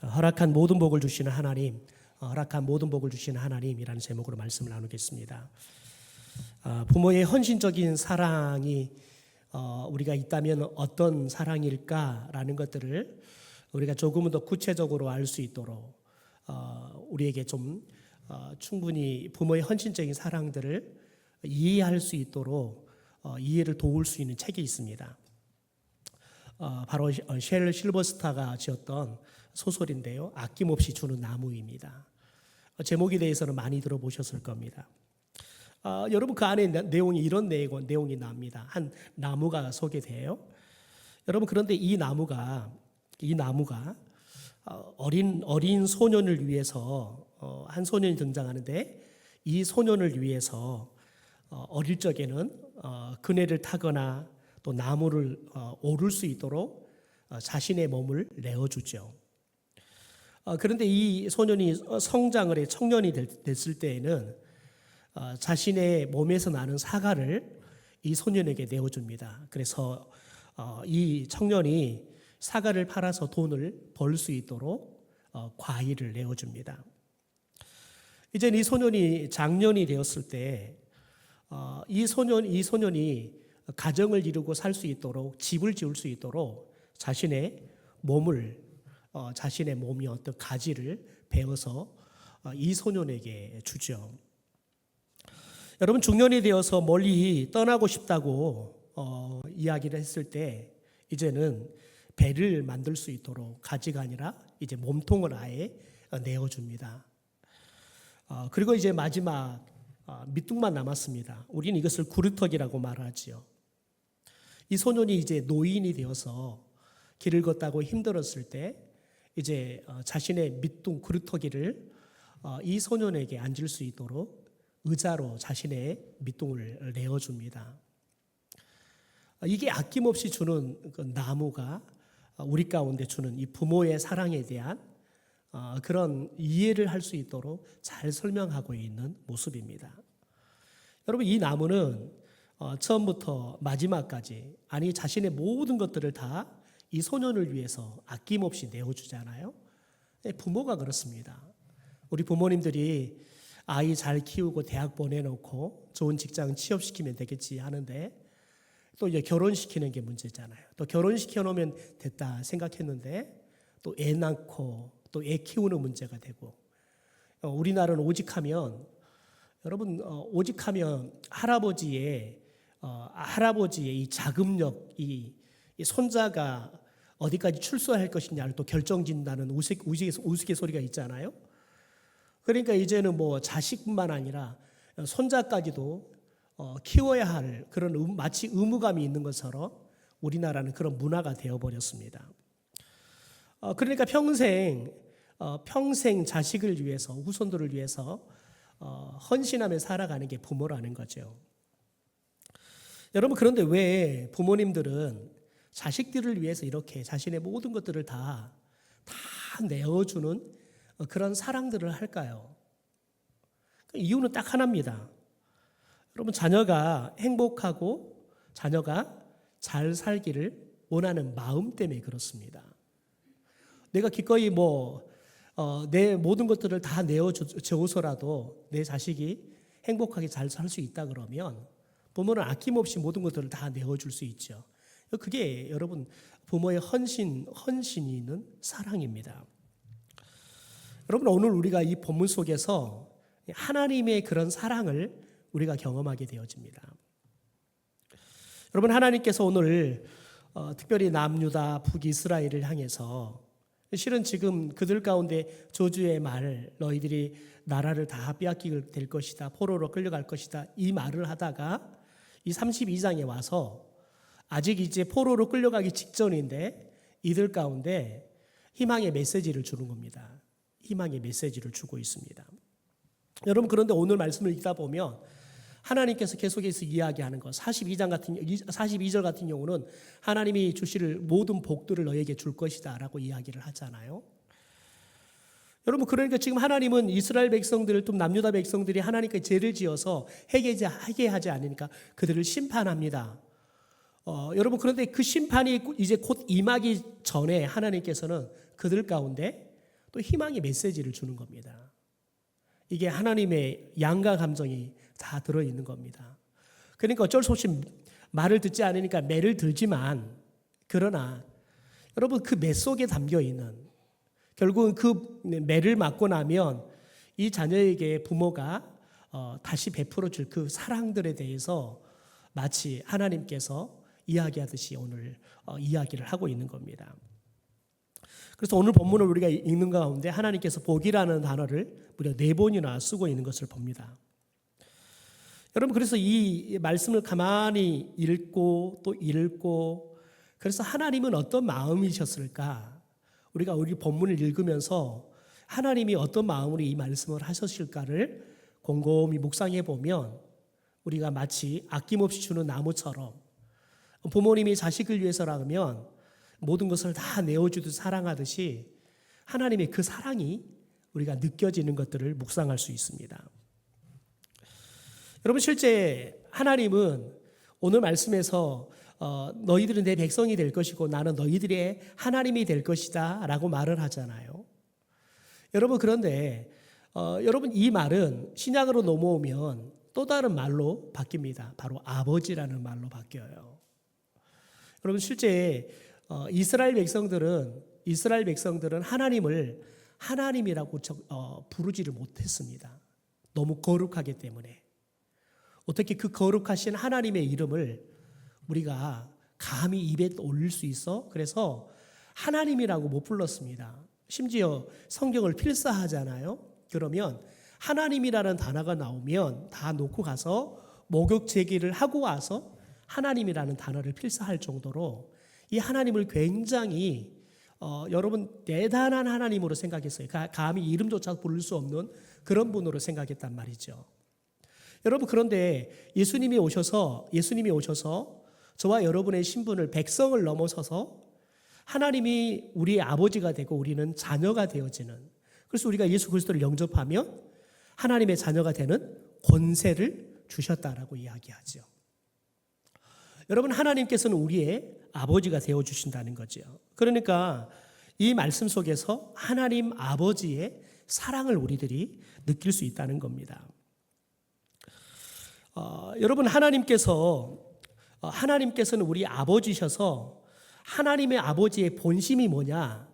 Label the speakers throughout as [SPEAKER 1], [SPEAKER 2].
[SPEAKER 1] 허락한 모든 복을 주시는 하나님, 허락한 모든 복을 주시는 하나님이라는 제목으로 말씀을 나누겠습니다. 부모의 헌신적인 사랑이 우리가 있다면 어떤 사랑일까라는 것들을 우리가 조금은 더 구체적으로 알 수 있도록 우리에게 좀 충분히 부모의 헌신적인 사랑들을 이해할 수 있도록 이해를 도울 수 있는 책이 있습니다. 바로 쉘 실버스타가 지었던 소설인데요. 아낌없이 주는 나무입니다. 제목에 대해서는 많이 들어보셨을 겁니다. 여러분 그 안에 내용이 이런 내용이 나옵니다. 한 나무가 소개돼요. 여러분 그런데 이 나무가 어린 소년을 위해서 한 소년이 등장하는데 이 소년을 위해서 어릴 적에는 그네를 타거나 또 나무를 오를 수 있도록 자신의 몸을 내어주죠. 그런데 이 소년이 성장을 해 청년이 됐을 때에는 자신의 몸에서 나는 사과를 이 소년에게 내어줍니다. 그래서 이 청년이 사과를 팔아서 돈을 벌 수 있도록 과일을 내어줍니다. 이제 이 소년이 장년이 되었을 때 이 소년이 가정을 이루고 살 수 있도록 집을 지을 수 있도록 자신의 몸이 어떤 가지를 베어서 이 소년에게 주죠. 여러분 중년이 되어서 멀리 떠나고 싶다고 이야기를 했을 때 이제는 배를 만들 수 있도록 가지가 아니라 이제 몸통을 아예 내어줍니다. 그리고 이제 마지막 밑둥만 남았습니다. 우리는 이것을 구르터기라고 말하지요. 이 소년이 이제 노인이 되어서 길을 걷다고 힘들었을 때 이제 자신의 밑둥 구르터기를 이 소년에게 앉을 수 있도록 의자로 자신의 밑둥을 내어줍니다. 이게 아낌없이 주는 그 나무가 우리 가운데 주는 이 부모의 사랑에 대한 그런 이해를 할 수 있도록 잘 설명하고 있는 모습입니다. 여러분 이 나무는 처음부터 마지막까지 자신의 모든 것들을 다 이 소년을 위해서 아낌없이 내어주잖아요. 부모가 그렇습니다. 우리 부모님들이 아이 잘 키우고 대학 보내놓고 좋은 직장 취업시키면 되겠지 하는데 또 이제 결혼시키는 게 문제잖아요. 또 결혼시켜 놓으면 됐다 생각했는데 또 애 낳고 또 애 키우는 문제가 되고 우리나라는 오직하면 여러분 오직하면 할아버지의 이 자금력 이 손자가 어디까지 출소할 것이냐를 또 결정짓는다는 우스갯소리가 있잖아요. 그러니까 이제는 뭐 자식뿐만 아니라 손자까지도 키워야 할 그런 마치 의무감이 있는 것처럼 우리나라는 그런 문화가 되어버렸습니다. 그러니까 평생 자식을 위해서 후손들을 위해서 헌신하며 살아가는 게 부모라는 거죠. 여러분 그런데 왜 부모님들은 자식들을 위해서 이렇게 자신의 모든 것들을 다 내어주는 그런 사랑들을 할까요? 이유는 딱 하나입니다. 여러분 자녀가 행복하고 자녀가 잘 살기를 원하는 마음 때문에 그렇습니다. 내가 기꺼이 내 모든 것들을 다 내어줘서라도 내 자식이 행복하게 잘 살 수 있다 그러면 부모는 아낌없이 모든 것들을 다 내어줄 수 있죠. 그게 여러분 부모의 헌신이 있는 사랑입니다. 여러분 오늘 우리가 이 본문 속에서 하나님의 그런 사랑을 우리가 경험하게 되어집니다. 여러분 하나님께서 오늘 특별히 남유다 북이스라엘을 향해서 실은 지금 그들 가운데 저주의 말 너희들이 나라를 다 빼앗기게 될 것이다 포로로 끌려갈 것이다 이 말을 하다가 이 32장에 와서 아직 이제 포로로 끌려가기 직전인데 이들 가운데 희망의 메시지를 주는 겁니다. 희망의 메시지를 주고 있습니다. 여러분 그런데 오늘 말씀을 읽다 보면 하나님께서 계속해서 이야기하는 것 42절 같은 경우는 하나님이 주실 모든 복들을 너에게 줄 것이다 라고 이야기를 하잖아요. 여러분 그러니까 지금 하나님은 이스라엘 백성들을 또 남유다 백성들이 하나님께 죄를 지어서 회개하지 않으니까 그들을 심판합니다. 여러분 그런데 그 심판이 이제 곧 임하기 전에 하나님께서는 그들 가운데 또 희망의 메시지를 주는 겁니다. 이게 하나님의 양가 감정이 다 들어있는 겁니다. 그러니까 어쩔 수 없이 말을 듣지 않으니까 매를 들지만, 그러나 여러분 그 매 속에 담겨있는, 결국은 그 매를 맞고 나면 이 자녀에게 부모가 다시 베풀어 줄 그 사랑들에 대해서 마치 하나님께서 이야기하듯이 오늘 이야기를 하고 있는 겁니다. 그래서 오늘 본문을 우리가 읽는 가운데 하나님께서 복이라는 단어를 무려 4번이나 쓰고 있는 것을 봅니다. 여러분, 그래서 이 말씀을 가만히 읽고 또 읽고, 그래서 하나님은 어떤 마음이셨을까? 우리가 우리 본문을 읽으면서 하나님이 어떤 마음으로 이 말씀을 하셨을까를 곰곰이 묵상해 보면 우리가 마치 아낌없이 주는 나무처럼, 부모님이 자식을 위해서라면 모든 것을 다 내어주듯 사랑하듯이 하나님의 그 사랑이 우리가 느껴지는 것들을 묵상할 수 있습니다. 여러분, 실제 하나님은 오늘 말씀에서 너희들은 내 백성이 될 것이고 나는 너희들의 하나님이 될 것이다 라고 말을 하잖아요. 여러분, 그런데 여러분, 이 말은 신약으로 넘어오면 또 다른 말로 바뀝니다. 바로 아버지라는 말로 바뀌어요. 여러분, 실제 이스라엘 백성들은 하나님을 하나님이라고 부르지를 못했습니다. 너무 거룩하기 때문에. 어떻게 그 거룩하신 하나님의 이름을 우리가 감히 입에 올릴 수 있어? 그래서 하나님이라고 못 불렀습니다. 심지어 성경을 필사하잖아요. 그러면 하나님이라는 단어가 나오면 다 놓고 가서 목욕 제기를 하고 와서 하나님이라는 단어를 필사할 정도로 이 하나님을 굉장히 여러분 대단한 하나님으로 생각했어요. 감히 이름조차 부를 수 없는 그런 분으로 생각했단 말이죠. 여러분, 그런데 예수님이 오셔서 저와 여러분의 신분을, 백성을 넘어서서 하나님이 우리의 아버지가 되고 우리는 자녀가 되어지는, 그래서 우리가 예수 그리스도를 영접하면 하나님의 자녀가 되는 권세를 주셨다라고 이야기하죠. 여러분, 하나님께서는 우리의 아버지가 되어주신다는 거죠. 그러니까 이 말씀 속에서 하나님 아버지의 사랑을 우리들이 느낄 수 있다는 겁니다. 여러분, 하나님께서는 우리 아버지셔서 하나님의 아버지의 본심이 뭐냐?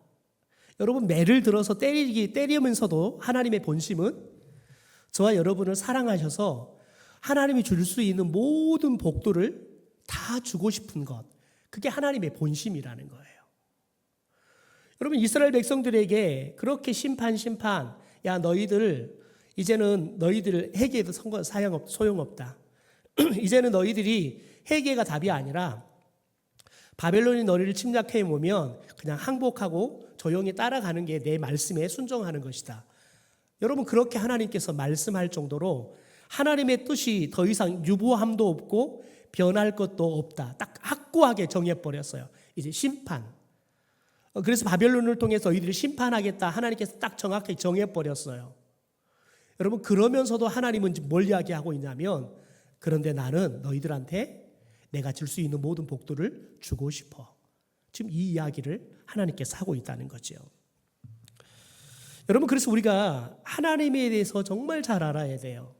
[SPEAKER 1] 여러분, 매를 들어서 때리면서도 하나님의 본심은 저와 여러분을 사랑하셔서 하나님이 줄 수 있는 모든 복들을 다 주고 싶은 것, 그게 하나님의 본심이라는 거예요. 여러분, 이스라엘 백성들에게 그렇게 야, 이제는 너희들 회개해도 소용없다. 이제는 너희들이 회개가 답이 아니라 바벨론이 너희를 침략해 오면 그냥 항복하고 조용히 따라가는 게 내 말씀에 순종하는 것이다. 여러분, 그렇게 하나님께서 말씀할 정도로 하나님의 뜻이 더 이상 유보함도 없고 변할 것도 없다. 딱 확고하게 정해버렸어요. 이제 심판. 그래서 바벨론을 통해서 너희들을 심판하겠다. 하나님께서 딱 정확하게 정해버렸어요. 여러분, 그러면서도 하나님은 뭘 이야기하고 있냐면, 그런데 나는 너희들한테 내가 줄 수 있는 모든 복들을 주고 싶어. 지금 이 이야기를 하나님께서 하고 있다는 거죠. 여러분, 그래서 우리가 하나님에 대해서 정말 잘 알아야 돼요.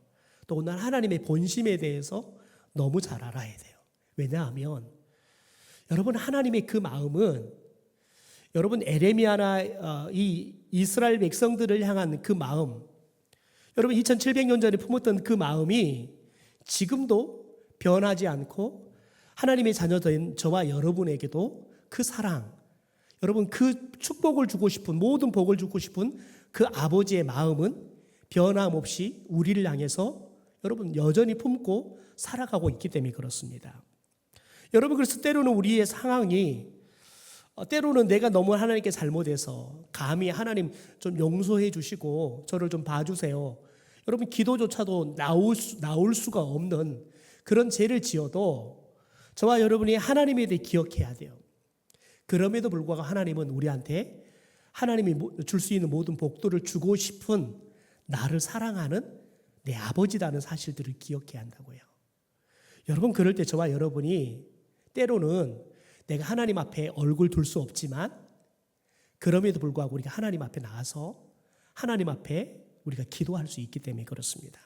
[SPEAKER 1] 또 오늘 하나님의 본심에 대해서 너무 잘 알아야 돼요. 왜냐하면 여러분, 하나님의 그 마음은 여러분 에레미야나 이 이스라엘 백성들을 향한 그 마음, 여러분 2700년 전에 품었던 그 마음이 지금도 변하지 않고 하나님의 자녀된 저와 여러분에게도 그 사랑, 여러분 그 축복을 주고 싶은, 모든 복을 주고 싶은 그 아버지의 마음은 변함없이 우리를 향해서 여러분 여전히 품고 살아가고 있기 때문에 그렇습니다. 여러분, 그래서 때로는 우리의 상황이, 때로는 내가 너무 하나님께 잘못해서 감히 하나님 좀 용서해 주시고 저를 좀 봐주세요. 여러분, 기도조차도 나올 수가 없는 그런 죄를 지어도 저와 여러분이 하나님에 대해 기억해야 돼요. 그럼에도 불구하고 하나님은 우리한테 하나님이 줄 수 있는 모든 복들을 주고 싶은 나를 사랑하는 내 아버지라는 사실들을 기억해야 한다고요. 여러분, 그럴 때 저와 여러분이 때로는 내가 하나님 앞에 얼굴 둘 수 없지만 그럼에도 불구하고 우리가 하나님 앞에 나와서 하나님 앞에 우리가 기도할 수 있기 때문에 그렇습니다.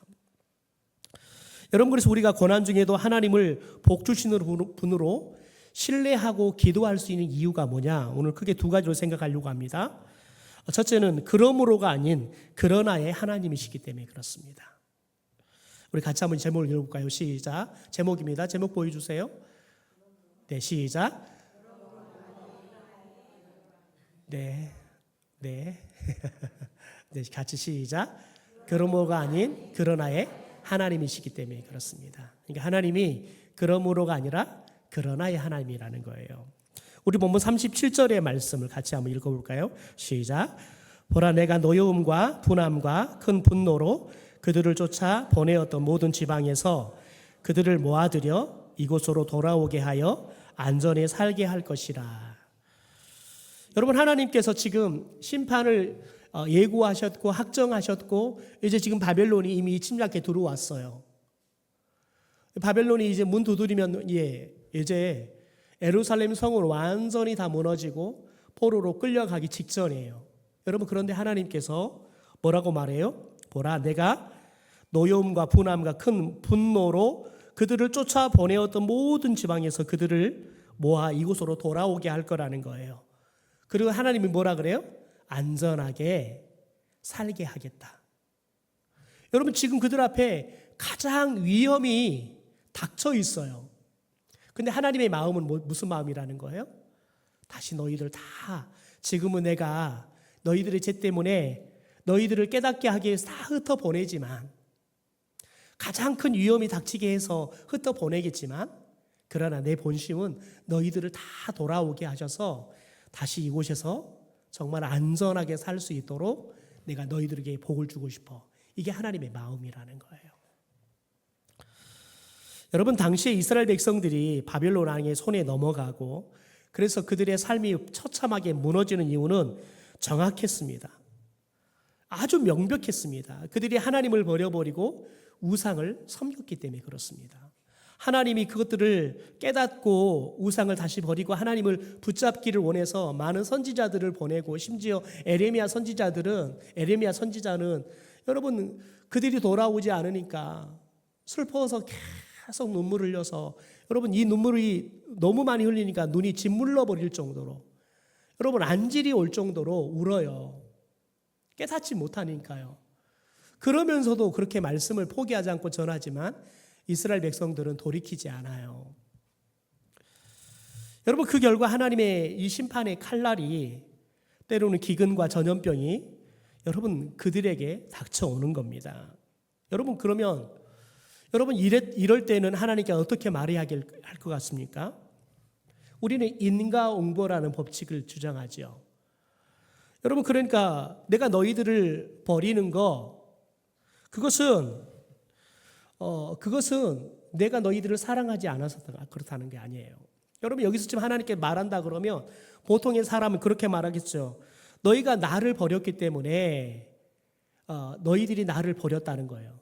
[SPEAKER 1] 여러분, 그래서 우리가 고난 중에도 하나님을 복 주시는 분으로 신뢰하고 기도할 수 있는 이유가 뭐냐? 오늘 크게 두 가지로 생각하려고 합니다. 첫째는 그러므로가 아닌 그러나의 하나님이시기 때문에 그렇습니다. 우리 같이 한번 제목을 읽어볼까요? 시작. 제목입니다. 제목 보여주세요. 네, 시작. 네, 네. 네, 같이 시작. 그러므로가 아닌 그러나의 하나님이시기 때문에 그렇습니다. 그러니까 하나님이 그러므로가 아니라 그러나의 하나님이라는 거예요. 우리 본문 37절의 말씀을 같이 한번 읽어볼까요? 시작. 보라, 내가 노여움과 분함과 큰 분노로 그들을 쫓아 보내었던 모든 지방에서 그들을 모아들여 이곳으로 돌아오게 하여 안전에 살게 할 것이라. 여러분, 하나님께서 지금 심판을 예고하셨고 확정하셨고 이제 지금 바벨론이 이미 침략해 들어왔어요. 바벨론이 이제 문 두드리면 이제 예루살렘 성은 완전히 다 무너지고 포로로 끌려가기 직전이에요. 여러분, 그런데 하나님께서 뭐라고 말해요? 보라, 내가 노여움과 분함과 큰 분노로 그들을 쫓아 보내었던 모든 지방에서 그들을 모아 이곳으로 돌아오게 할 거라는 거예요. 그리고 하나님이 뭐라 그래요? 안전하게 살게 하겠다. 여러분, 지금 그들 앞에 가장 위험이 닥쳐 있어요. 근데 하나님의 마음은 무슨 마음이라는 거예요? 다시 너희들 다, 지금은 내가 너희들의 죄 때문에 너희들을 깨닫게 하기 위해서 다 흩어보내지만, 가장 큰 위험이 닥치게 해서 흩어보내겠지만, 그러나 내 본심은 너희들을 다 돌아오게 하셔서 다시 이곳에서 정말 안전하게 살 수 있도록 내가 너희들에게 복을 주고 싶어. 이게 하나님의 마음이라는 거예요. 여러분, 당시에 이스라엘 백성들이 바벨론 왕의 손에 넘어가고 그래서 그들의 삶이 처참하게 무너지는 이유는 정확했습니다. 아주 명백했습니다. 그들이 하나님을 버려버리고 우상을 섬겼기 때문에 그렇습니다. 하나님이 그것들을 깨닫고 우상을 다시 버리고 하나님을 붙잡기를 원해서 많은 선지자들을 보내고, 심지어 에레미야 선지자는 여러분, 그들이 돌아오지 않으니까 슬퍼서 계속 눈물을 흘려서, 여러분, 이 눈물이 너무 많이 흘리니까 눈이 짓물러 버릴 정도로, 여러분, 안질이 올 정도로 울어요. 깨닫지 못하니까요. 그러면서도 그렇게 말씀을 포기하지 않고 전하지만 이스라엘 백성들은 돌이키지 않아요. 여러분, 그 결과 하나님의 이 심판의 칼날이, 때로는 기근과 전염병이 여러분 그들에게 닥쳐오는 겁니다. 여러분, 그러면 여러분 이럴 때는 하나님께 어떻게 말해야 할 것 같습니까? 우리는 인과응보라는 법칙을 주장하죠. 여러분, 그러니까 내가 너희들을 버리는 거, 그것은 내가 너희들을 사랑하지 않아서 그렇다는 게 아니에요. 여러분, 여기서 지금 하나님께 말한다 그러면 보통의 사람은 그렇게 말하겠죠. 너희가 나를 버렸기 때문에 너희들이 나를 버렸다는 거예요.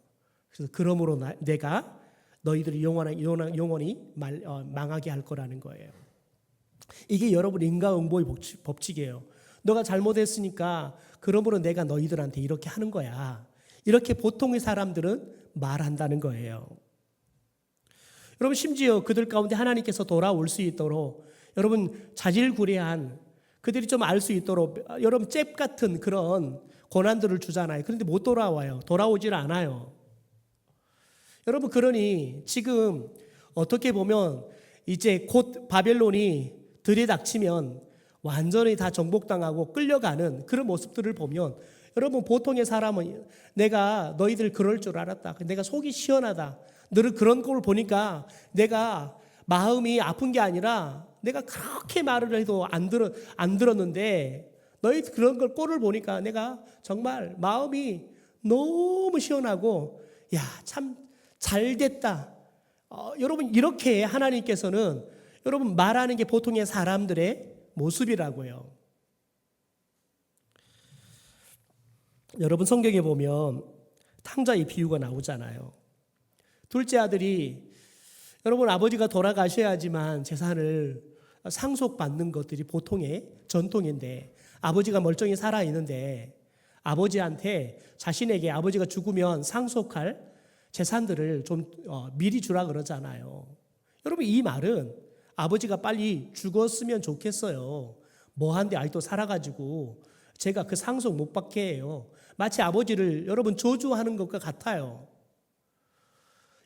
[SPEAKER 1] 그래서 그러므로 내가 너희들이 영원히 망하게 할 거라는 거예요. 이게 여러분 인과응보의 법칙이에요. 너가 잘못했으니까 그러므로 내가 너희들한테 이렇게 하는 거야. 이렇게 보통의 사람들은 말한다는 거예요. 여러분, 심지어 그들 가운데 하나님께서 돌아올 수 있도록 여러분 자질구레한, 그들이 좀 알 수 있도록 여러분 잽 같은 그런 고난들을 주잖아요. 그런데 못 돌아와요. 돌아오질 않아요. 여러분, 그러니 지금 어떻게 보면 이제 곧 바벨론이 들이닥치면 완전히 다 정복당하고 끌려가는 그런 모습들을 보면, 여러분, 보통의 사람은 내가 너희들 그럴 줄 알았다, 내가 속이 시원하다, 너를 그런 꼴을 보니까 내가 마음이 아픈 게 아니라 내가 그렇게 말을 해도 안 들었는데 너희 그런 걸 꼴을 보니까 내가 정말 마음이 너무 시원하고, 야, 참 잘됐다. 여러분, 이렇게 하나님께서는 여러분 말하는 게 보통의 사람들의 모습이라고요. 여러분, 성경에 보면 탕자의 비유가 나오잖아요. 둘째 아들이, 여러분, 아버지가 돌아가셔야지만 재산을 상속받는 것들이 보통의 전통인데 아버지가 멀쩡히 살아있는데 아버지한테 자신에게 아버지가 죽으면 상속할 재산들을 좀 미리 주라 그러잖아요. 여러분, 이 말은 아버지가 빨리 죽었으면 좋겠어요. 뭐한데 아직도 살아가지고 제가 그 상속 못 받게 해요. 마치 아버지를 여러분 저주하는 것과 같아요.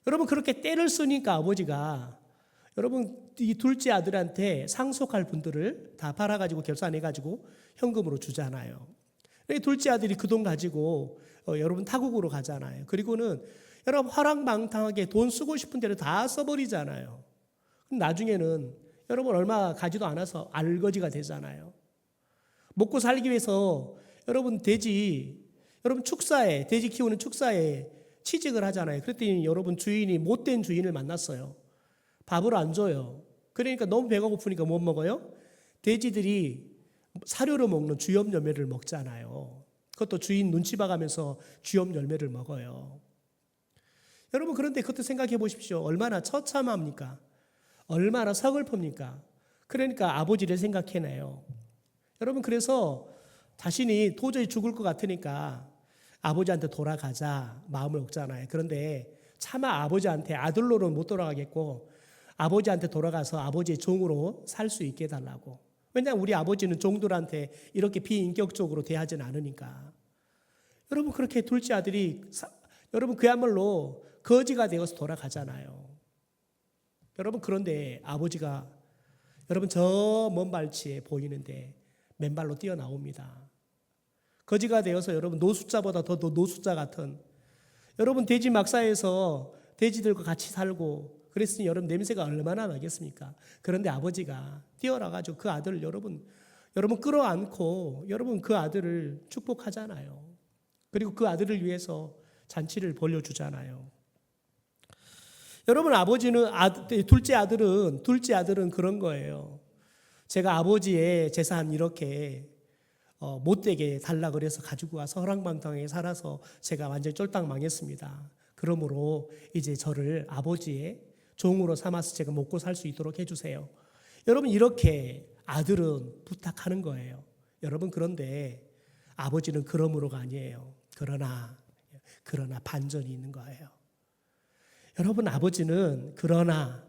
[SPEAKER 1] 여러분, 그렇게 때를 쓰니까 아버지가 여러분 이 둘째 아들한테 상속할 분들을 다 팔아가지고 결산해가지고 현금으로 주잖아요. 둘째 아들이 그 돈 가지고 여러분 타국으로 가잖아요. 그리고는 여러분 화랑방탕하게 돈 쓰고 싶은 대로 다 써버리잖아요. 나중에는 여러분 얼마 가지도 않아서 알거지가 되잖아요. 먹고 살기 위해서 여러분 여러분 축사에, 돼지 키우는 축사에 취직을 하잖아요. 그랬더니 여러분 주인이 못된 주인을 만났어요. 밥을 안 줘요. 그러니까 너무 배가 고프니까 못 먹어요. 돼지들이 사료로 먹는 주엽 열매를 먹잖아요. 그것도 주인 눈치 봐가면서 주엽 열매를 먹어요. 여러분, 그런데 그것도 생각해 보십시오. 얼마나 처참합니까? 얼마나 서글픕니까? 그러니까 아버지를 생각해내요. 여러분, 그래서 자신이 도저히 죽을 것 같으니까 아버지한테 돌아가자 마음을 먹잖아요. 그런데 차마 아버지한테 아들로는 못 돌아가겠고 아버지한테 돌아가서 아버지의 종으로 살 수 있게 해달라고. 왜냐하면 우리 아버지는 종들한테 이렇게 비인격적으로 대하지는 않으니까. 여러분, 그렇게 둘째 아들이 여러분 그야말로 거지가 되어서 돌아가잖아요. 여러분, 그런데 아버지가 여러분 저 먼 발치에 보이는데 맨발로 뛰어나옵니다. 거지가 되어서 여러분 노숙자보다 더 노숙자 같은, 여러분 돼지 막사에서 돼지들과 같이 살고 그랬으니 여러분 냄새가 얼마나 나겠습니까? 그런데 아버지가 뛰어나가지고 그 아들을 여러분 끌어안고 여러분 그 아들을 축복하잖아요. 그리고 그 아들을 위해서 잔치를 벌려주잖아요. 여러분, 둘째 아들은 그런 거예요. 제가 아버지의 재산 이렇게 못되게 달라 그래서 가지고 와서 허랑방탕하게 살아서 제가 완전히 쫄딱 망했습니다. 그러므로 이제 저를 아버지의 종으로 삼아서 제가 먹고 살 수 있도록 해주세요. 여러분, 이렇게 아들은 부탁하는 거예요. 여러분, 그런데 아버지는 그러므로가 아니에요. 그러나 반전이 있는 거예요. 여러분, 아버지는 그러나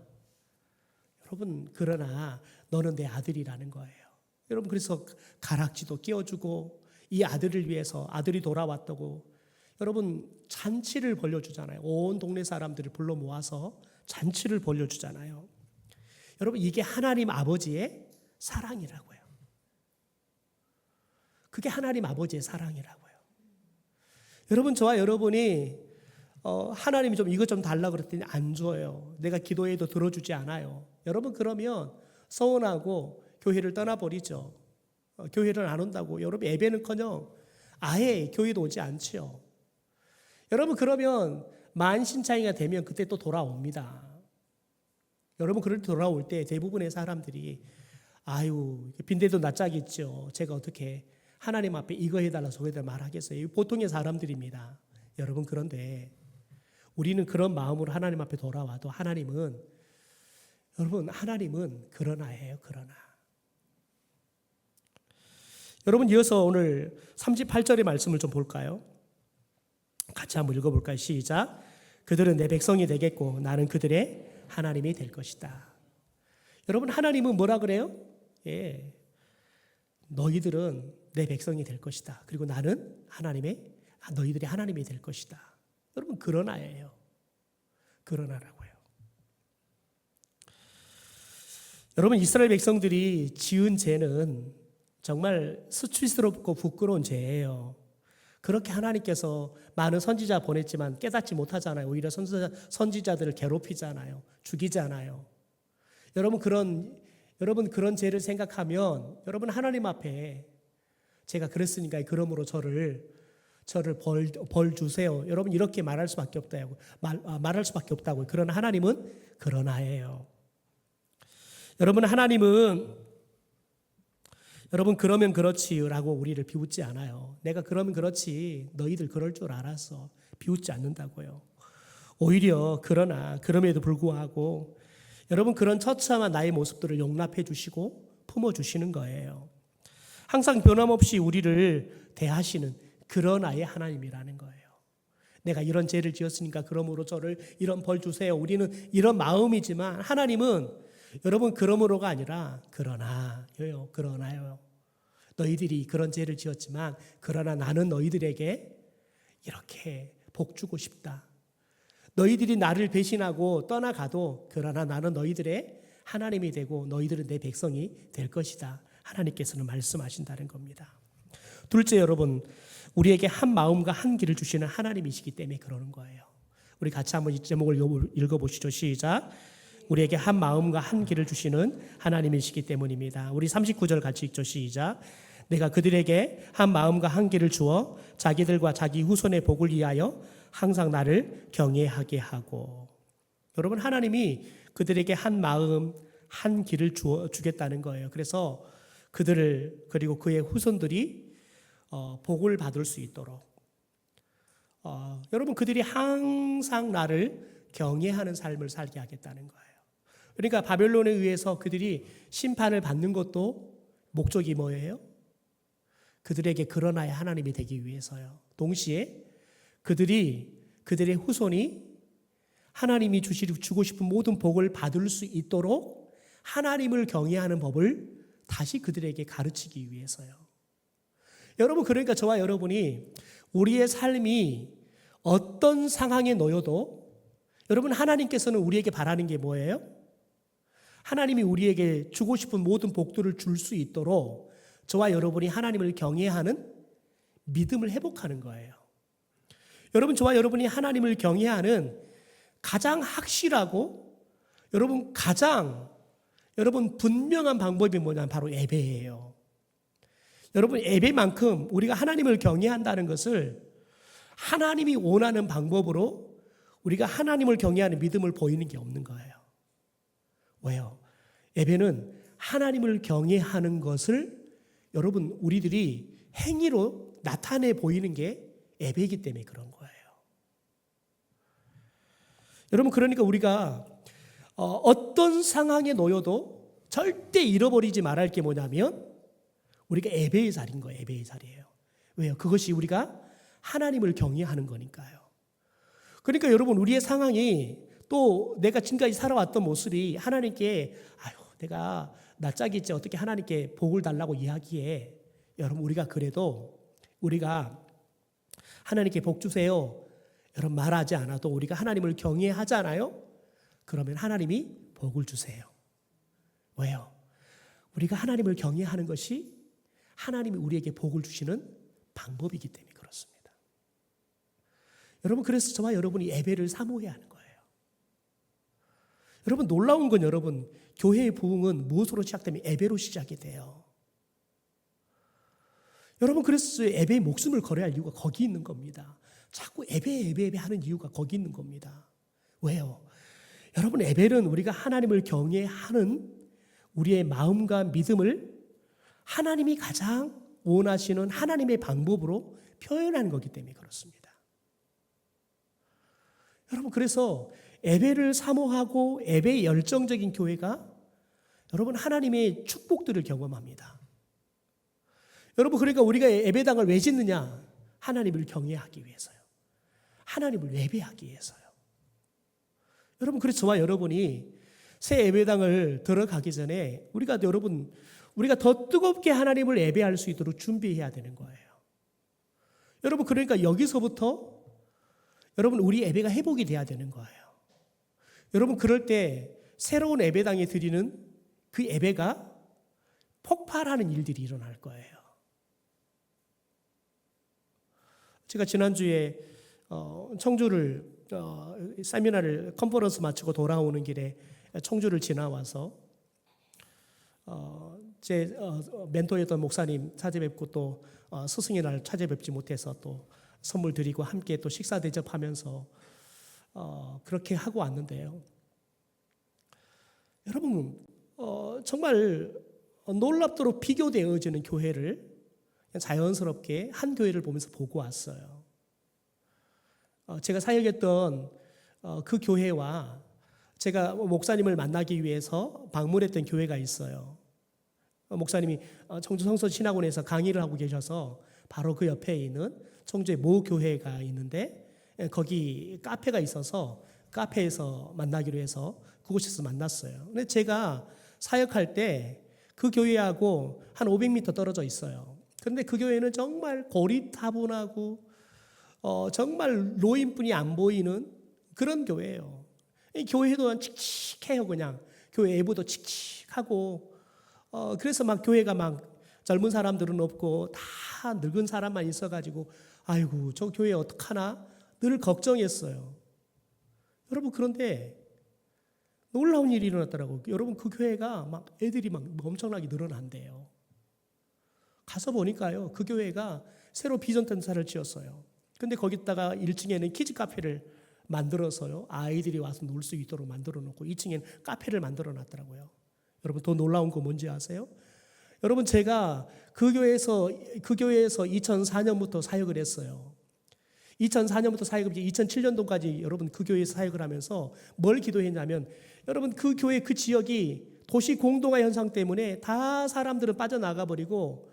[SPEAKER 1] 너는 내 아들이라는 거예요. 여러분, 그래서 가락지도 끼워주고 이 아들을 위해서 아들이 돌아왔다고 여러분 잔치를 벌려주잖아요. 온 동네 사람들을 불러 모아서 잔치를 벌려주잖아요. 여러분, 이게 하나님 아버지의 사랑이라고요. 그게 하나님 아버지의 사랑이라고요. 여러분, 저와 여러분이 하나님이 좀 이것 좀 달라 그랬더니 안 줘요. 내가 기도해도 들어주지 않아요. 여러분, 그러면 서운하고 교회를 떠나버리죠. 교회를 안 온다고 여러분 예배는커녕 아예 교회도 오지 않지요. 여러분, 그러면 만신창이가 되면 그때 또 돌아옵니다. 여러분, 그럴 때 돌아올 때 대부분의 사람들이 아유 빈대도 낯짝있죠. 제가 어떻게 하나님 앞에 이거 해달라 저거 해달라 말하겠어요. 보통의 사람들입니다. 여러분, 그런데 우리는 그런 마음으로 하나님 앞에 돌아와도 하나님은 그러나예요. 그러나. 여러분, 이어서 오늘 38절의 말씀을 좀 볼까요? 같이 한번 읽어볼까요? 시작. 그들은 내 백성이 되겠고 나는 그들의 하나님이 될 것이다. 여러분, 하나님은 뭐라 그래요? 너희들은 내 백성이 될 것이다. 그리고 나는 너희들이 하나님이 될 것이다. 여러분, 그러나예요. 그러나라고요. 여러분, 이스라엘 백성들이 지은 죄는 정말 수치스럽고 부끄러운 죄예요. 그렇게 하나님께서 많은 선지자 보냈지만 깨닫지 못하잖아요. 오히려 선지자들을 괴롭히잖아요. 죽이잖아요. 여러분, 그런 죄를 생각하면 여러분 하나님 앞에 제가 그랬으니까 그러므로 저를 벌 주세요. 여러분, 이렇게 말할 수밖에 없다고. 그러나 하나님은 그러나예요. 여러분, 그러면 그렇지라고 우리를 비웃지 않아요. 내가 그러면 그렇지, 너희들 그럴 줄 알았어. 비웃지 않는다고요. 오히려 그럼에도 불구하고 여러분 그런 처참한 나의 모습들을 용납해 주시고 품어 주시는 거예요. 항상 변함없이 우리를 대하시는 그런 아예 하나님이라는 거예요. 내가 이런 죄를 지었으니까 그러므로 저를 이런 벌 주세요. 우리는 이런 마음이지만 하나님은 여러분 그러므로가 아니라 그러나요. 너희들이 그런 죄를 지었지만 그러나 나는 너희들에게 이렇게 복 주고 싶다. 너희들이 나를 배신하고 떠나가도 그러나 나는 너희들의 하나님이 되고 너희들은 내 백성이 될 것이다. 하나님께서는 말씀하신다는 겁니다. 둘째, 여러분, 우리에게 한 마음과 한 길을 주시는 하나님이시기 때문에 그러는 거예요. 우리 같이 한번 이 제목을 읽어보시죠. 시작. 우리에게 한 마음과 한 길을 주시는 하나님이시기 때문입니다. 우리 39절 같이 읽죠. 시작. 내가 그들에게 한 마음과 한 길을 주어 자기들과 자기 후손의 복을 위하여 항상 나를 경외하게 하고. 여러분, 하나님이 그들에게 한 마음, 한 길을 주겠다는 거예요. 그래서 그들을 그리고 그의 후손들이 복을 받을 수 있도록 여러분 그들이 항상 나를 경외하는 삶을 살게 하겠다는 거예요. 그러니까 바벨론에 의해서 그들이 심판을 받는 것도 목적이 뭐예요? 그들에게 그러나의 하나님이 되기 위해서요. 동시에 그들의 후손이 하나님이 주고 싶은 모든 복을 받을 수 있도록 하나님을 경외하는 법을 다시 그들에게 가르치기 위해서요. 여러분, 그러니까 저와 여러분이 우리의 삶이 어떤 상황에 놓여도 여러분 하나님께서는 우리에게 바라는 게 뭐예요? 하나님이 우리에게 주고 싶은 모든 복들을 줄 수 있도록 저와 여러분이 하나님을 경외하는 믿음을 회복하는 거예요. 여러분, 저와 여러분이 하나님을 경외하는 가장 확실하고 여러분 분명한 방법이 뭐냐면 바로 예배예요. 여러분, 예배만큼 우리가 하나님을 경외한다는 것을 하나님이 원하는 방법으로 우리가 하나님을 경외하는 믿음을 보이는 게 없는 거예요. 왜요? 예배는 하나님을 경외하는 것을 여러분 우리들이 행위로 나타내 보이는 게 예배이기 때문에 그런 거예요. 여러분, 그러니까 우리가 어떤 상황에 놓여도 절대 잃어버리지 말아야 할 게 뭐냐면 우리가 예배의 자리인 거예요. 예배의 자리예요. 왜요? 그것이 우리가 하나님을 경외하는 거니까요. 그러니까 여러분, 우리의 상황이 또 내가 지금까지 살아왔던 모습이 하나님께 내가 낯짝이지 어떻게 하나님께 복을 달라고 이야기해. 여러분, 우리가 그래도 우리가 하나님께 복 주세요 여러분 말하지 않아도 우리가 하나님을 경외하잖아요. 그러면 하나님이 복을 주세요. 왜요? 우리가 하나님을 경외하는 것이 하나님이 우리에게 복을 주시는 방법이기 때문에 그렇습니다. 여러분, 그래서 저와 여러분이 예배를 사모해야 하는 거예요. 여러분, 놀라운 건 여러분, 교회의 부흥은 무엇으로 시작되면 예배로 시작이 돼요. 여러분, 그래서 예배의 목숨을 걸어야 할 이유가 거기 있는 겁니다. 자꾸 예배 하는 이유가 거기 있는 겁니다. 왜요? 여러분, 예배는 우리가 하나님을 경외하는 우리의 마음과 믿음을 하나님이 가장 원하시는 하나님의 방법으로 표현하는 거기 때문에 그렇습니다. 여러분, 그래서 예배를 사모하고 예배에 열정적인 교회가 여러분 하나님의 축복들을 경험합니다. 여러분, 그러니까 우리가 예배당을 왜 짓느냐? 하나님을 경외하기 위해서요. 하나님을 예배하기 위해서요. 여러분, 그래서 저와 여러분이 새 예배당을 들어가기 전에 우리가 더 뜨겁게 하나님을 예배할 수 있도록 준비해야 되는 거예요. 여러분, 그러니까 여기서부터 여러분 우리 예배가 회복이 돼야 되는 거예요. 여러분, 그럴 때 새로운 예배당에 드리는 그 예배가 폭발하는 일들이 일어날 거예요. 제가 지난주에 청주를 세미나를 컨퍼런스 마치고 돌아오는 길에 청주를 지나와서 제 멘토였던 목사님 찾아뵙고 또 스승의 날 찾아뵙지 못해서 또 선물 드리고 함께 또 식사 대접하면서 그렇게 하고 왔는데요. 여러분, 정말 놀랍도록 비교되어지는 교회를 자연스럽게 한 교회를 보면서 보고 왔어요. 제가 사역했던 그 교회와 제가 목사님을 만나기 위해서 방문했던 교회가 있어요. 목사님이 청주 성서 신학원에서 강의를 하고 계셔서 바로 그 옆에 있는 청주의 모 교회가 있는데 거기 카페가 있어서 카페에서 만나기로 해서 그곳에서 만났어요. 근데 제가 사역할 때 그 교회하고 한 500m 떨어져 있어요. 그런데 그 교회는 정말 고리타분하고 정말 노인뿐이 안 보이는 그런 교회예요. 이 교회도 칙칙해요. 그냥 교회 내부도 칙칙하고 그래서 막 교회가 막 젊은 사람들은 없고 다 늙은 사람만 있어가지고 아이고 저 교회 어떡하나 늘 걱정했어요. 여러분 그런데 놀라운 일이 일어났더라고요. 여러분 그 교회가 막 애들이 막 엄청나게 늘어난대요. 가서 보니까요 그 교회가 새로 비전 센터를 지었어요. 근데 거기다가 1층에는 키즈 카페를 만들어서요 아이들이 와서 놀 수 있도록 만들어 놓고 2층에는 카페를 만들어 놨더라고요. 여러분 더 놀라운 거 뭔지 아세요? 여러분 제가 그 교회에서 2004년부터 사역을 했어요. 2004년부터 사역을 2007년도까지 여러분 그 교회에서 사역을 하면서 뭘 기도했냐면 여러분 그 교회 그 지역이 도시 공동화 현상 때문에 다 사람들은 빠져나가 버리고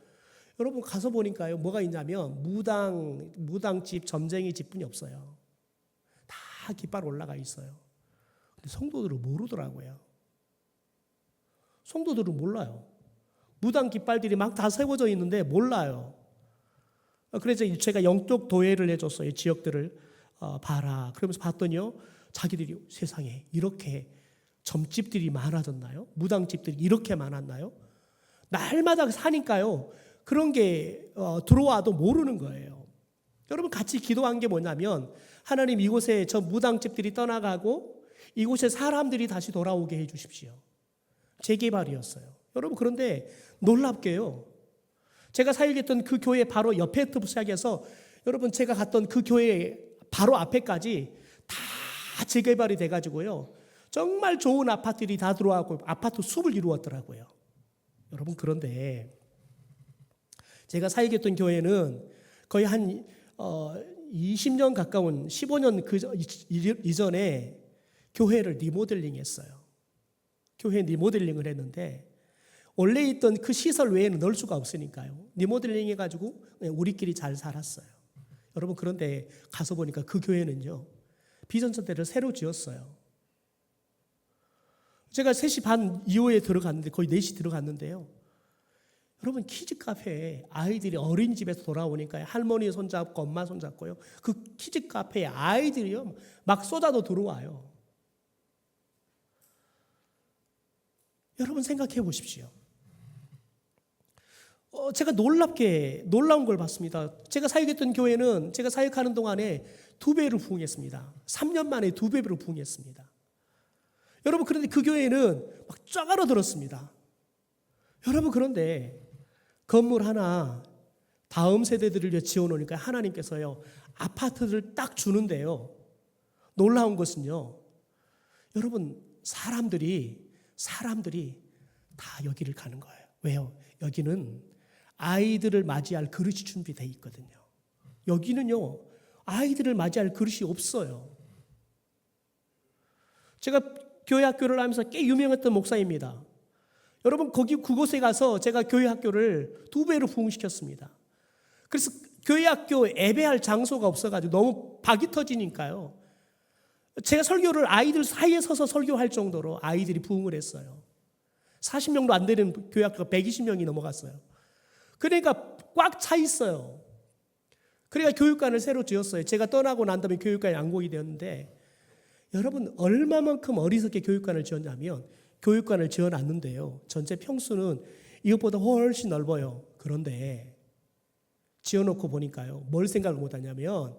[SPEAKER 1] 여러분 가서 보니까요 뭐가 있냐면 무당집, 점쟁이 집뿐이 없어요. 다 깃발 올라가 있어요. 근데 성도들은 모르더라고요. 성도들은 몰라요. 무당 깃발들이 막 다 세워져 있는데 몰라요. 그래서 제가 영적 도회를 해줬어요. 지역들을 봐라. 그러면서 봤더니요. 자기들이 세상에 이렇게 점집들이 많아졌나요? 무당집들이 이렇게 많았나요? 날마다 사니까요. 그런 게 들어와도 모르는 거예요. 여러분 같이 기도한 게 뭐냐면 하나님 이곳에 저 무당집들이 떠나가고 이곳에 사람들이 다시 돌아오게 해 주십시오. 재개발이었어요. 여러분 그런데 놀랍게요. 제가 사역했던 그 교회 바로 옆에부터 시작해서 여러분 제가 갔던 그 교회 바로 앞에까지 다 재개발이 돼가지고요. 정말 좋은 아파트들이 다 들어와고 아파트 숲을 이루었더라고요. 여러분 그런데 제가 사역했던 교회는 거의 한 20년 가까운 15년 이전에 교회를 리모델링 했어요. 교회 리모델링을 했는데 원래 있던 그 시설 외에는 넣을 수가 없으니까요. 리모델링 해가지고 우리끼리 잘 살았어요. 여러분 그런데 가서 보니까 그 교회는요. 비전센터를 새로 지었어요. 제가 3시 반 이후에 들어갔는데 거의 4시 들어갔는데요. 여러분 키즈 카페에 아이들이 어린이집에서 돌아오니까 할머니 손잡고 엄마 손잡고요. 그 키즈 카페에 아이들이요. 막 쏟아도 들어와요. 여러분 생각해 보십시오. 제가 놀라운 걸 봤습니다. 제가 사역했던 교회는 제가 사역하는 동안에 2배로 부흥했습니다. 3년 만에 2배로 부흥했습니다. 여러분 그런데 그 교회는 막 쫙 알아들었습니다. 여러분 그런데 건물 하나 다음 세대들을 위해 지어놓으니까 하나님께서요 아파트를 딱 주는데요. 놀라운 것은요. 여러분 사람들이 다 여기를 가는 거예요. 왜요? 여기는 아이들을 맞이할 그릇이 준비되어 있거든요. 여기는요. 아이들을 맞이할 그릇이 없어요. 제가 교회 학교를 하면서 꽤 유명했던 목사입니다. 여러분 그곳에 가서 제가 교회 학교를 2배로 부흥시켰습니다. 그래서 교회 학교 예배할 장소가 없어가지고 너무 박이 터지니까요. 제가 설교를 아이들 사이에 서서 설교할 정도로 아이들이 부흥을 했어요. 40명도 안 되는 교회 학교가 120명이 넘어갔어요. 그러니까 꽉 차 있어요. 그러니까 교육관을 새로 지었어요. 제가 떠나고 난 다음에 교육관이 완공이 되었는데 여러분 얼마만큼 어리석게 교육관을 지었냐면 교육관을 지어놨는데요. 전체 평수는 이것보다 훨씬 넓어요. 그런데 지어놓고 보니까요. 뭘 생각을 못하냐면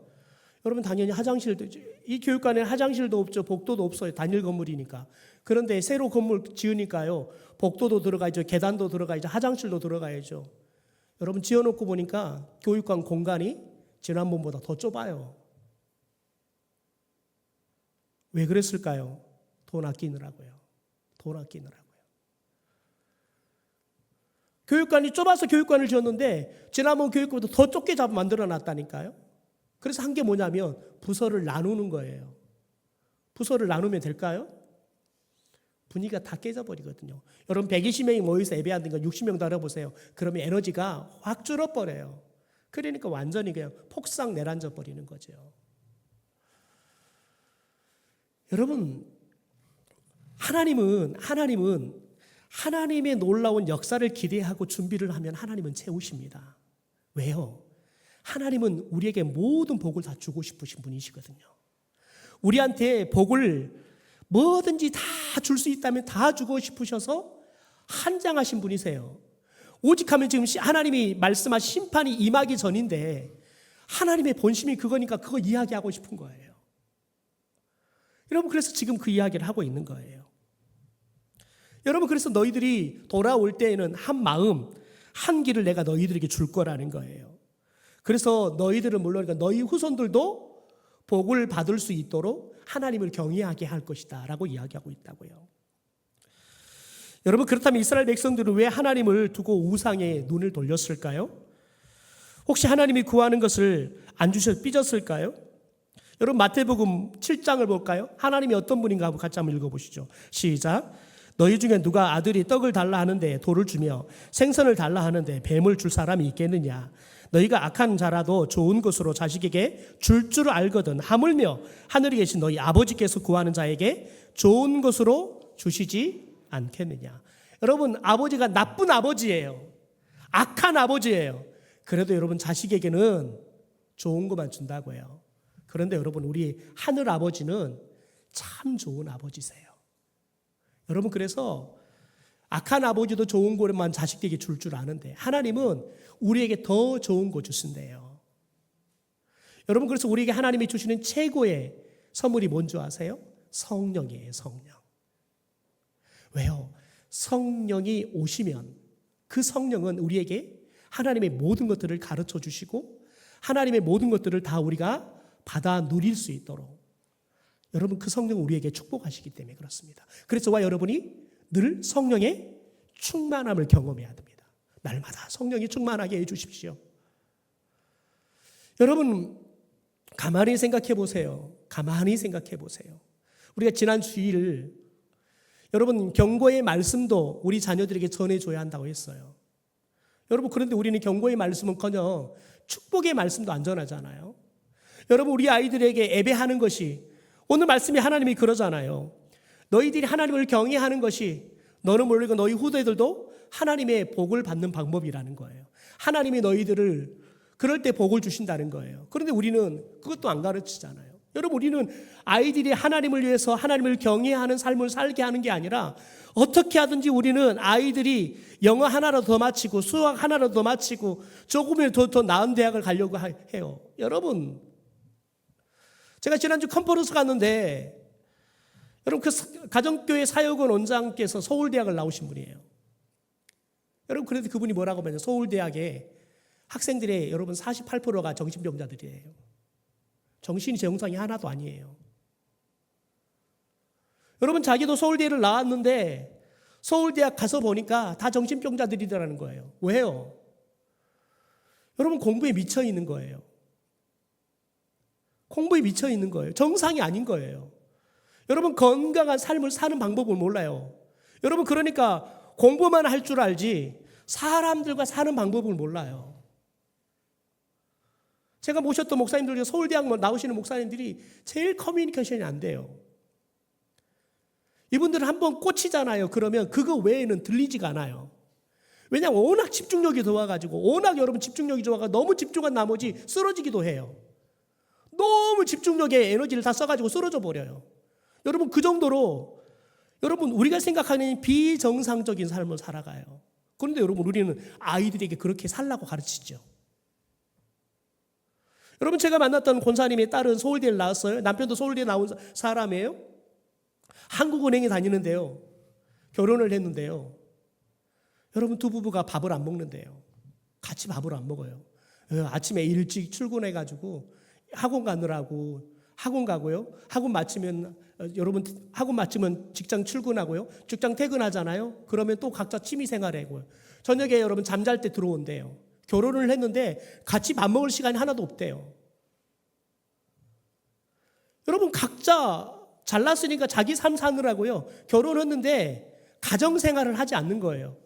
[SPEAKER 1] 여러분 당연히 화장실도 이 교육관에는 화장실도 없죠. 복도도 없어요. 단일 건물이니까. 그런데 새로 건물 지으니까요. 복도도 들어가야죠. 계단도 들어가야죠. 화장실도 들어가야죠. 여러분 지어놓고 보니까 교육관 공간이 지난번보다 더 좁아요. 왜 그랬을까요? 돈 아끼느라고요. 돈 아끼느라고요. 교육관이 좁아서 교육관을 지었는데 지난번 교육관보다 더 좁게 만들어 놨다니까요. 그래서 한 게 뭐냐면 부서를 나누는 거예요. 부서를 나누면 될까요? 분위기가 다 깨져버리거든요. 여러분 120명이 모여서 예배하는 거 60명도 알아보세요. 그러면 에너지가 확 줄어버려요. 그러니까 완전히 그냥 폭삭 내란져 버리는 거죠. 여러분 하나님은 하나님의 놀라운 역사를 기대하고 준비를 하면 하나님은 채우십니다. 왜요? 하나님은 우리에게 모든 복을 다 주고 싶으신 분이시거든요. 우리한테 복을 뭐든지 다 줄 수 있다면 다 주고 싶으셔서 한장하신 분이세요. 오직 하면 지금 하나님이 말씀하신 심판이 임하기 전인데 하나님의 본심이 그거니까 그거 이야기하고 싶은 거예요. 여러분 그래서 지금 그 이야기를 하고 있는 거예요. 여러분 그래서 너희들이 돌아올 때에는 한 마음 한 길을 내가 너희들에게 줄 거라는 거예요. 그래서 너희들은 물론 너희 후손들도 복을 받을 수 있도록 하나님을 경외하게 할 것이다 라고 이야기하고 있다고요. 여러분 그렇다면 이스라엘 백성들은 왜 하나님을 두고 우상에 눈을 돌렸을까요? 혹시 하나님이 구하는 것을 안 주셔서 삐졌을까요? 여러분 마태복음 7장을 볼까요? 하나님이 어떤 분인가 하고 같이 한번 읽어보시죠. 시작. 너희 중에 누가 아들이 떡을 달라 하는데 돌을 주며 생선을 달라 하는데 뱀을 줄 사람이 있겠느냐? 너희가 악한 자라도 좋은 것으로 자식에게 줄 알거든 하물며 하늘에 계신 너희 아버지께서 구하는 자에게 좋은 것으로 주시지 않겠느냐. 여러분 아버지가 나쁜 아버지예요. 악한 아버지예요. 그래도 여러분 자식에게는 좋은 것만 준다고요. 그런데 여러분 우리 하늘 아버지는 참 좋은 아버지세요. 여러분 그래서 악한 아버지도 좋은 것만 자식에게 줄 아는데 하나님은 우리에게 더 좋은 거 주신대요. 여러분 그래서 우리에게 하나님이 주시는 최고의 선물이 뭔지 아세요? 성령이에요. 성령. 왜요? 성령이 오시면 그 성령은 우리에게 하나님의 모든 것들을 가르쳐 주시고 하나님의 모든 것들을 다 우리가 받아 누릴 수 있도록 여러분 그 성령은 우리에게 축복하시기 때문에 그렇습니다. 그래서 저와 여러분이 늘 성령의 충만함을 경험해야 됩니다. 날마다 성령이 충만하게 해주십시오. 여러분 가만히 생각해 보세요. 가만히 생각해 보세요. 우리가 지난 주일 여러분 경고의 말씀도 우리 자녀들에게 전해줘야 한다고 했어요. 여러분 그런데 우리는 경고의 말씀은커녕 축복의 말씀도 안 전하잖아요. 여러분 우리 아이들에게 예배하는 것이 오늘 말씀이 하나님이 그러잖아요. 너희들이 하나님을 경외하는 것이 너는 모르고 너희 후대들도 하나님의 복을 받는 방법이라는 거예요. 하나님이 너희들을 그럴 때 복을 주신다는 거예요. 그런데 우리는 그것도 안 가르치잖아요. 여러분 우리는 아이들이 하나님을 위해서 하나님을 경외하는 삶을 살게 하는 게 아니라 어떻게 하든지 우리는 아이들이 영어 하나라도 더 마치고 수학 하나라도 더 마치고 조금이라도 더 나은 대학을 가려고 해요. 여러분 제가 지난주 컨퍼런스 갔는데 여러분 그 가정교회 사역원 원장께서 서울대학을 나오신 분이에요. 여러분 그런데 그분이 뭐라고 하면 서울대학에 학생들의 여러분 48%가 정신병자들이에요. 정신이 정상이 하나도 아니에요. 여러분 자기도 서울대를 나왔는데 서울대학 가서 보니까 다 정신병자들이라는 거예요. 왜요? 여러분 공부에 미쳐 있는 거예요. 공부에 미쳐 있는 거예요. 정상이 아닌 거예요. 여러분 건강한 삶을 사는 방법을 몰라요. 여러분 그러니까 공부만 할 줄 알지 사람들과 사는 방법을 몰라요. 제가 모셨던 목사님들 중에 서울대학 나오시는 목사님들이 제일 커뮤니케이션이 안 돼요. 이분들은 한번 꽂히잖아요. 그러면 그거 외에는 들리지가 않아요. 왜냐하면 워낙 집중력이 좋아가지고 워낙 여러분 집중력이 좋아가지고 너무 집중한 나머지 쓰러지기도 해요. 너무 집중력에 에너지를 다 써가지고 쓰러져 버려요. 여러분 그 정도로 여러분 우리가 생각하는 비정상적인 삶을 살아가요. 그런데 여러분 우리는 아이들에게 그렇게 살라고 가르치죠. 여러분 제가 만났던 권사님의 딸은 서울대를 나왔어요. 남편도 서울대에 나온 사람이에요. 한국은행에 다니는데요. 결혼을 했는데요. 여러분 두 부부가 밥을 안 먹는데요. 같이 밥을 안 먹어요. 아침에 일찍 출근해가지고 학원 가느라고 학원 가고요. 학원 마치면 여러분 학원 마치면 직장 출근하고요. 직장 퇴근하잖아요. 그러면 또 각자 취미 생활하고요. 저녁에 여러분 잠잘 때 들어온대요. 결혼을 했는데 같이 밥 먹을 시간이 하나도 없대요. 여러분 각자 잘났으니까 자기 삶 사느라고요. 결혼했는데 가정생활을 하지 않는 거예요.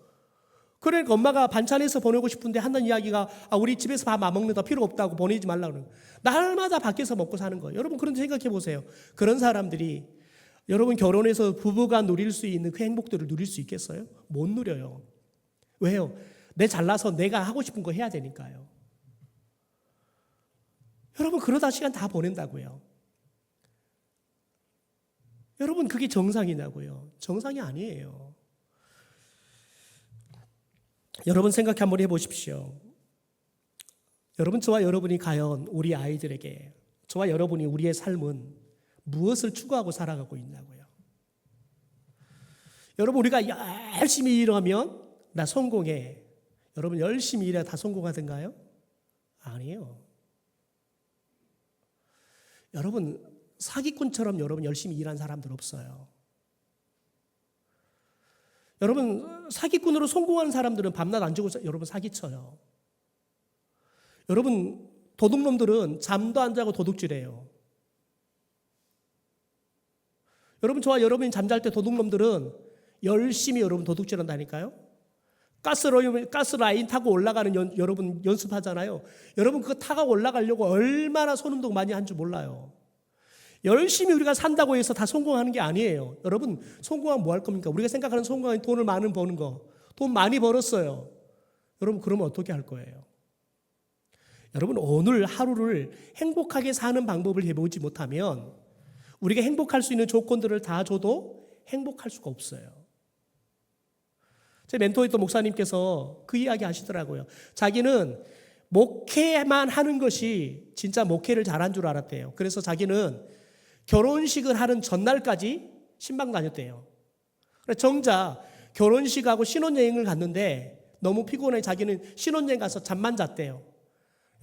[SPEAKER 1] 그러니까 엄마가 반찬해서 보내고 싶은데 한다는 이야기가 우리 집에서 밥 안 먹는다 필요 없다고 보내지 말라고 그러는 거예요. 날마다 밖에서 먹고 사는 거예요. 여러분 그런 생각해 보세요. 그런 사람들이 여러분 결혼해서 부부가 누릴 수 있는 그 행복들을 누릴 수 있겠어요? 못 누려요. 왜요? 내 잘나서 내가 하고 싶은 거 해야 되니까요. 여러분 그러다 시간 다 보낸다고요. 여러분 그게 정상이냐고요. 정상이 아니에요. 여러분 생각 한번 해보십시오. 여러분 저와 여러분이 과연 우리 아이들에게 저와 여러분이 우리의 삶은 무엇을 추구하고 살아가고 있냐고요. 여러분 우리가 열심히 일하면 나 성공해. 여러분 열심히 일해야 다 성공하던가요? 아니에요. 여러분 사기꾼처럼 여러분 열심히 일한 사람들 없어요. 여러분 사기꾼으로 성공한 사람들은 밤낮 안 자고 여러분 사기쳐요. 여러분 도둑놈들은 잠도 안 자고 도둑질해요. 여러분 저와 여러분이 잠잘 때 도둑놈들은 열심히 여러분 도둑질한다니까요. 가스라인 타고 올라가는 여러분 연습하잖아요. 여러분 그거 타고 올라가려고 얼마나 손운동 많이 한 줄 몰라요. 열심히 우리가 산다고 해서 다 성공하는 게 아니에요. 여러분 성공하면 뭐 할 겁니까? 우리가 생각하는 성공은 돈을 많이 버는 거. 돈 많이 벌었어요. 여러분 그러면 어떻게 할 거예요? 여러분 오늘 하루를 행복하게 사는 방법을 해보지 못하면 우리가 행복할 수 있는 조건들을 다 줘도 행복할 수가 없어요. 제 멘토였던 목사님께서 그 이야기 하시더라고요. 자기는 목회만 하는 것이 진짜 목회를 잘한 줄 알았대요. 그래서 자기는 결혼식을 하는 전날까지 신방 다녔대요. 정작 결혼식하고 신혼여행을 갔는데 너무 피곤해 자기는 신혼여행 가서 잠만 잤대요.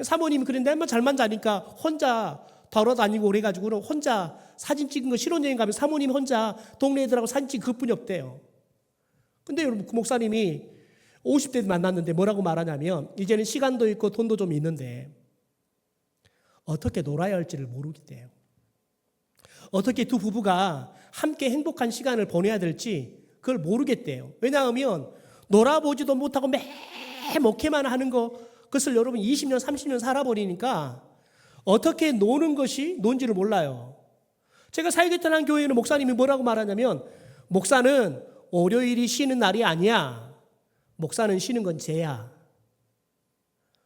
[SPEAKER 1] 사모님이 그런데 한번 잘만 자니까 혼자 돌아다니고 그래가지고 혼자 사진 찍은 거 신혼여행 가면 사모님 혼자 동네 애들하고 사진 찍은 그뿐이 없대요. 근데 여러분 그 목사님이 50대 만났는데 뭐라고 말하냐면 이제는 시간도 있고 돈도 좀 있는데 어떻게 놀아야 할지를 모르겠대요. 어떻게 두 부부가 함께 행복한 시간을 보내야 될지 그걸 모르겠대요. 왜냐하면 놀아보지도 못하고 매 목회만 하는 그것을 여러분 20년 30년 살아버리니까 어떻게 노는 것이 뭔지를 몰라요. 제가 살겠다는 한 교회에는 목사님이 뭐라고 말하냐면 목사는 월요일이 쉬는 날이 아니야. 목사는 쉬는 건 죄야.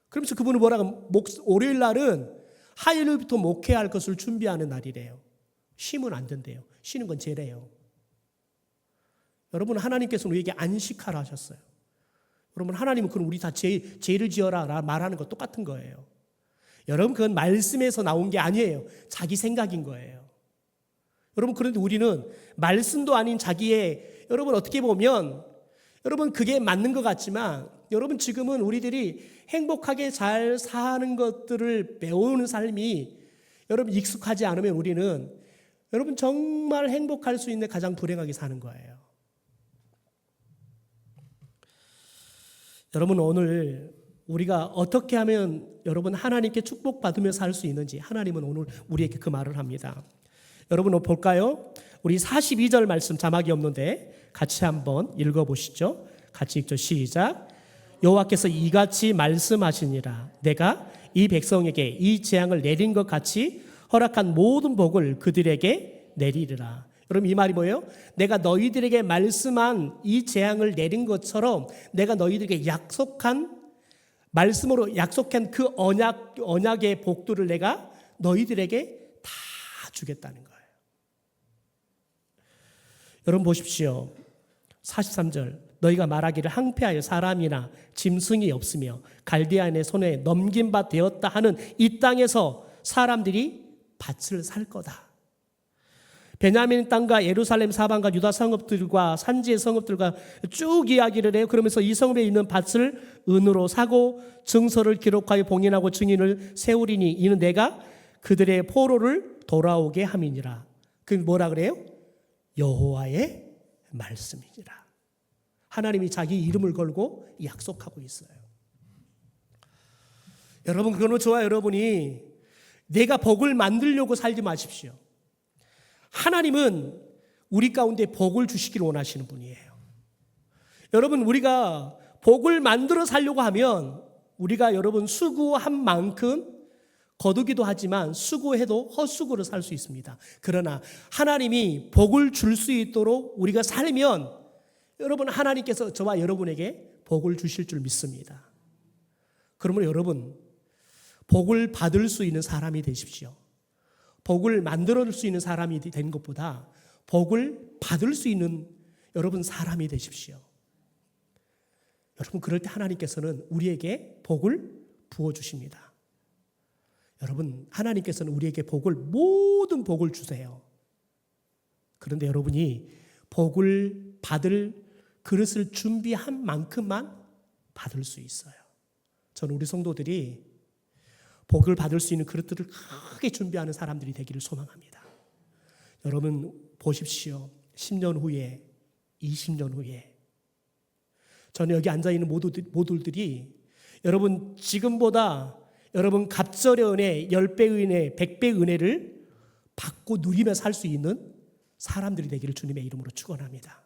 [SPEAKER 1] 그러면서 그분은 뭐라고 월요일 날은 화요일부터 목회할 것을 준비하는 날이래요. 쉬면 안 된대요. 쉬는 건 죄래요. 여러분 하나님께서는 우리에게 안식하라 하셨어요. 여러분 하나님은 그럼 우리 다 죄를 지어라 말하는 거 똑같은 거예요. 여러분 그건 말씀에서 나온 게 아니에요. 자기 생각인 거예요. 여러분 그런데 우리는 말씀도 아닌 자기의 여러분 어떻게 보면 여러분 그게 맞는 것 같지만 여러분 지금은 우리들이 행복하게 잘 사는 것들을 배우는 삶이 여러분 익숙하지 않으면 우리는 여러분 정말 행복할 수 있는 가장 불행하게 사는 거예요. 여러분 오늘 우리가 어떻게 하면 여러분 하나님께 축복받으며 살 수 있는지 하나님은 오늘 우리에게 그 말을 합니다. 여러분 볼까요? 우리 42절 말씀 자막이 없는데 같이 한번 읽어보시죠. 같이 읽죠. 시작. 여호와께서 이같이 말씀하시니라. 내가 이 백성에게 이 재앙을 내린 것 같이 허락한 모든 복을 그들에게 내리리라. 여러분 이 말이 뭐예요? 내가 너희들에게 말씀한 이 재앙을 내린 것처럼 내가 너희들에게 약속한 말씀으로 약속한 그 언약의 복들을 내가 너희들에게 다 주겠다는 거예요. 여러분 보십시오. 43절 너희가 말하기를 항폐하여 사람이나 짐승이 없으며 갈대아인의 손에 넘긴 바 되었다 하는 이 땅에서 사람들이 밭을 살 거다. 베냐민 땅과 예루살렘 사방과 유다 성읍들과 산지의 성읍들과 쭉 이야기를 해요. 그러면서 이 성읍에 있는 밭을 은으로 사고 증서를 기록하여 봉인하고 증인을 세우리니 이는 내가 그들의 포로를 돌아오게 함이니라. 그 뭐라 그래요? 여호와의 말씀이니라. 하나님이 자기 이름을 걸고 약속하고 있어요. 여러분 그러면 저와 여러분이 내가 복을 만들려고 살지 마십시오. 하나님은 우리 가운데 복을 주시기를 원하시는 분이에요. 여러분, 우리가 복을 만들어 살려고 하면 우리가 여러분 수고한 만큼 거두기도 하지만 수고해도 헛수고로 살 수 있습니다. 그러나 하나님이 복을 줄 수 있도록 우리가 살면 여러분, 하나님께서 저와 여러분에게 복을 주실 줄 믿습니다. 그러므로 여러분, 복을 받을 수 있는 사람이 되십시오. 복을 만들어 수 있는 사람이 된 것보다 복을 받을 수 있는 여러분 사람이 되십시오. 여러분, 그럴 때 하나님께서는 우리에게 복을 부어주십니다. 여러분, 하나님께서는 우리에게 모든 복을 주세요. 그런데 여러분이 복을 받을 그릇을 준비한 만큼만 받을 수 있어요. 저는 우리 성도들이 복을 받을 수 있는 그릇들을 크게 준비하는 사람들이 되기를 소망합니다. 여러분 보십시오. 10년 후에, 20년 후에 저는 여기 앉아있는 모두들이 여러분 지금보다 여러분 갑절의 은혜, 10배의 은혜, 100배의 은혜를 받고 누리며 살 수 있는 사람들이 되기를 주님의 이름으로 축원합니다.